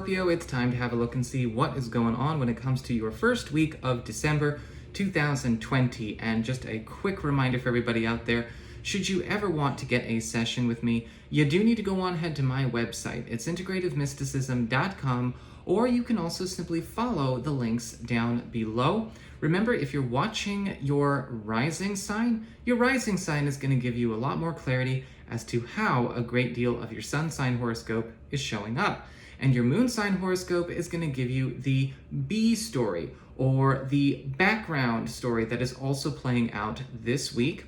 Scorpio, it's time to have a look and see what is going on when it comes to your first week of December 2020. And just a quick reminder for everybody out there, should you ever want to get a session with me, you do need to go on ahead to my website. It's integrativemysticism.com, or you can also simply follow the links down below. Remember, if you're watching your rising sign is going to give you a lot more clarity as to how a great deal of your sun sign horoscope is showing up. And your moon sign horoscope is going to give you the B story, or the background story that is also playing out this week.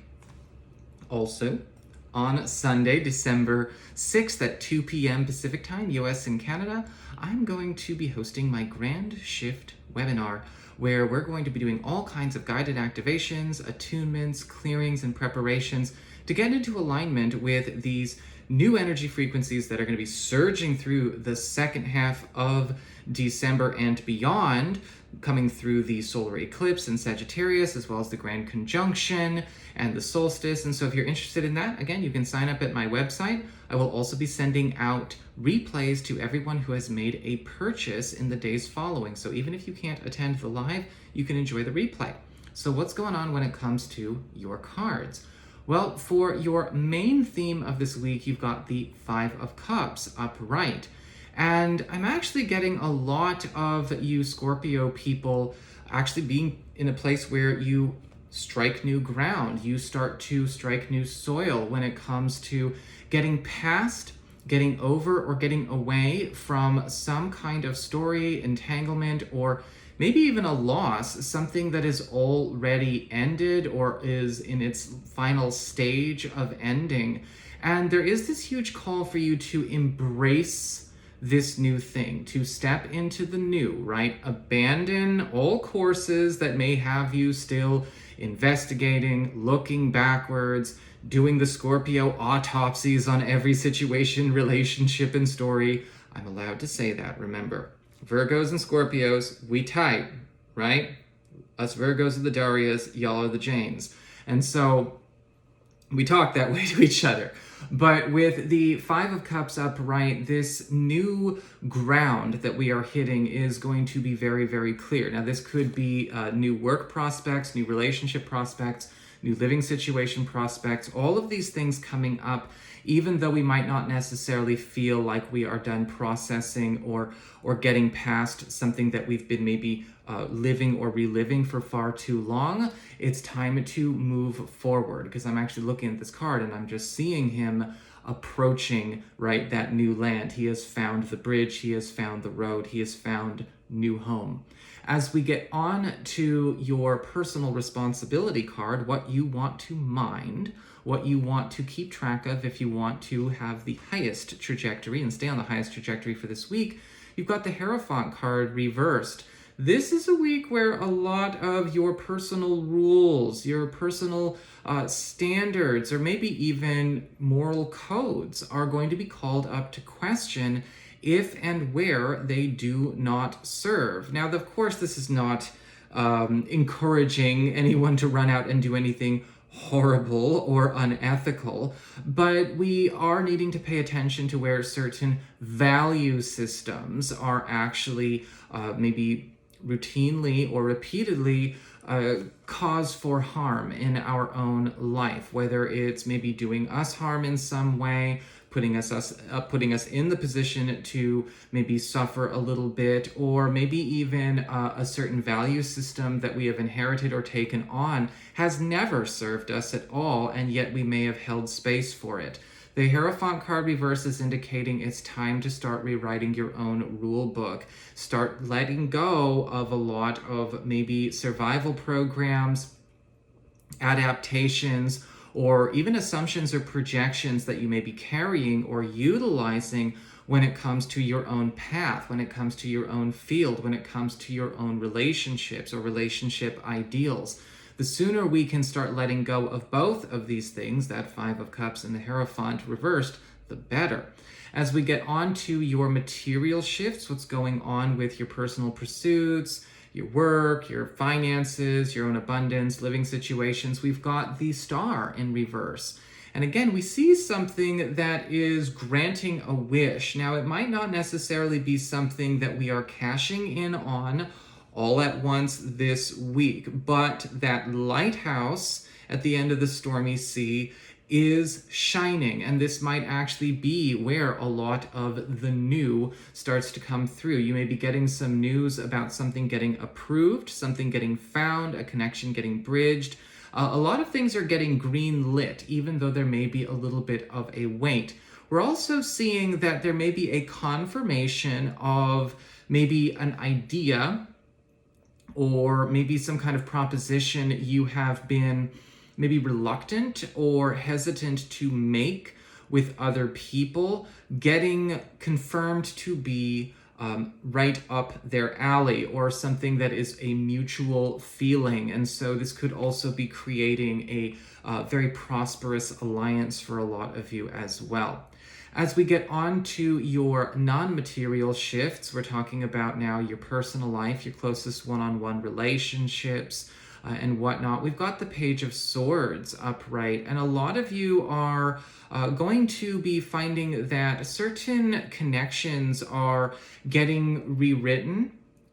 Also, on Sunday, December 6th at 2 p.m. Pacific Time, US and Canada, I'm going to be hosting my Grand Shift webinar, where we're going to be doing all kinds of guided activations, attunements, clearings, and preparations to get into alignment with these new energy frequencies that are going to be surging through the second half of December and beyond, coming through the solar eclipse in Sagittarius, as well as the Grand Conjunction and the solstice. And so if you're interested in that, again, you can sign up at my website. I will also be sending out replays to everyone who has made a purchase in the days following. So even if you can't attend the live, you can enjoy the replay. So what's going on when it comes to your cards? Well, for your main theme of this week, you've got the Five of Cups upright. And I'm actually getting a lot of you Scorpio people actually being in a place where you strike new ground. You start to strike new soil when it comes to getting past, getting over, or getting away from some kind of story, entanglement, or maybe even a loss, something that is already ended or is in its final stage of ending. And there is this huge call for you to embrace this new thing, to step into the new, right? Abandon all courses that may have you still investigating, looking backwards, doing the Scorpio autopsies on every situation, relationship, and story. I'm allowed to say that, remember. Virgos and Scorpios, we tight, right? Us Virgos are the Darias, y'all are the Janes. And so we talk that way to each other. But with the Five of Cups upright, this new ground that we are hitting is going to be very, very clear. Now, this could be new work prospects, new relationship prospects, new living situation prospects, all of these things coming up, even though we might not necessarily feel like we are done processing or getting past something that we've been maybe living or reliving for far too long. It's time to move forward, because I'm actually looking at this card and I'm just seeing him approaching, right, that new land. He has found the bridge, he has found the road, he has found new home. As we get on to your personal responsibility card, what you want to mind, what you want to keep track of if you want to have the highest trajectory and stay on the highest trajectory for this week, you've got the Hierophant card reversed. This is a week where a lot of your personal rules, your personal standards, or maybe even moral codes are going to be called up to question if and where they do not serve. Now, of course, this is not encouraging anyone to run out and do anything horrible or unethical, but we are needing to pay attention to where certain value systems are actually maybe routinely or repeatedly cause for harm in our own life, whether it's maybe doing us harm in some way, putting us in the position to maybe suffer a little bit, or maybe even a certain value system that we have inherited or taken on has never served us at all, and yet we may have held space for it. The Hierophant card reverse is indicating it's time to start rewriting your own rule book. Start letting go of a lot of maybe survival programs, adaptations, or even assumptions or projections that you may be carrying or utilizing when it comes to your own path, when it comes to your own field, when it comes to your own relationships or relationship ideals. The sooner we can start letting go of both of these things, that Five of Cups and the Hierophant reversed, the better. As we get on to your material shifts, what's going on with your personal pursuits, your work, your finances, your own abundance, living situations, we've got the Star in reverse. And again, we see something that is granting a wish. Now, it might not necessarily be something that we are cashing in on all at once this week, but that lighthouse at the end of the stormy sea is shining, and this might actually be where a lot of the new starts to come through. You may be getting some news about something getting approved, something getting found, a connection getting bridged. A lot of things are getting green lit, even though there may be a little bit of a wait. We're also seeing that there may be a confirmation of maybe an idea or maybe some kind of proposition you have been maybe reluctant or hesitant to make with other people, getting confirmed to be right up their alley, or something that is a mutual feeling. And so this could also be creating a very prosperous alliance for a lot of you as well. As we get on to your non-material shifts, we're talking about now your personal life, your closest one-on-one relationships, and whatnot. We've got the Page of Swords upright, and a lot of you are going to be finding that certain connections are getting rewritten,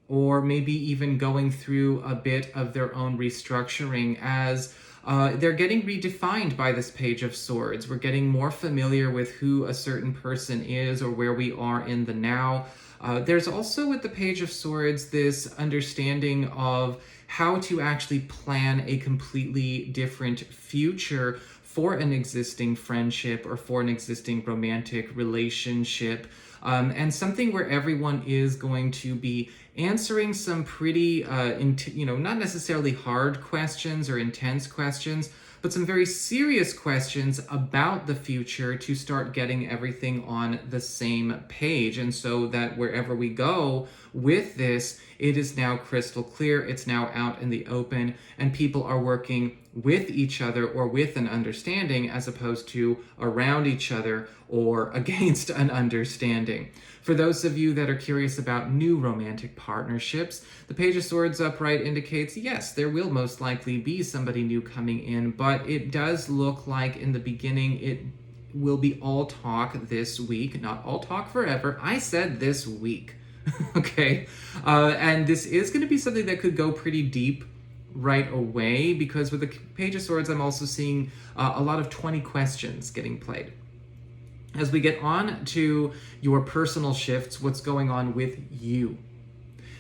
or maybe even going through a bit of their own restructuring as they're getting redefined by this Page of Swords. We're getting more familiar with who a certain person is or where we are in the now. There's also with the Page of Swords this understanding of how to actually plan a completely different future for an existing friendship or for an existing romantic relationship. And something where everyone is going to be answering some pretty, not necessarily hard questions or intense questions, but some very serious questions about the future to start getting everything on the same page. And so that wherever we go with this, it is now crystal clear, it's now out in the open, and people are working with each other or with an understanding as opposed to around each other or against an understanding. For those of you that are curious about new romantic partnerships, the Page of Swords upright indicates, yes, there will most likely be somebody new coming in, but it does look like in the beginning it will be all talk this week, not all talk forever. I said this week, okay? And this is going to be something that could go pretty deep right away, because with the Page of Swords, I'm also seeing a lot of 20 questions getting played. As we get on to your personal shifts, what's going on with you?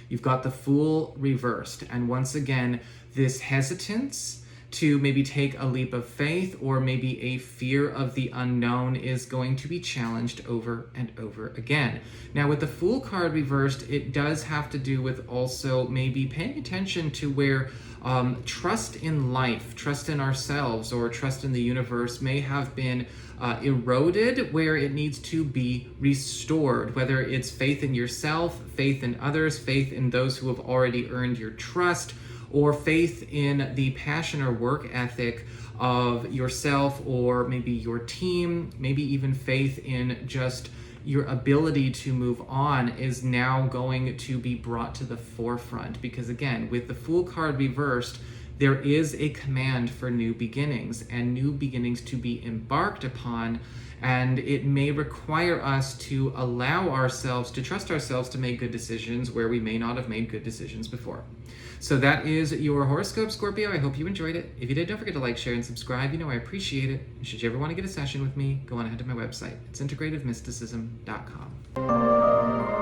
You've got the Fool reversed, and once again, this hesitance to maybe take a leap of faith or maybe a fear of the unknown is going to be challenged over and over again. Now, with the Fool card reversed, it does have to do with also maybe paying attention to where trust in life, trust in ourselves, or trust in the universe may have been eroded, where it needs to be restored, whether it's faith in yourself, faith in others, faith in those who have already earned your trust, or faith in the passion or work ethic of yourself or maybe your team, maybe even faith in just your ability to move on is now going to be brought to the forefront. Because again, with the Fool card reversed, there is a command for new beginnings and new beginnings to be embarked upon, and it may require us to allow ourselves to trust ourselves to make good decisions where we may not have made good decisions before. So that is your horoscope, Scorpio. I hope you enjoyed it. If you did, don't forget to like, share, and subscribe. You know I appreciate it. And should you ever want to get a session with me, go on ahead to my website. It's integrativemysticism.com.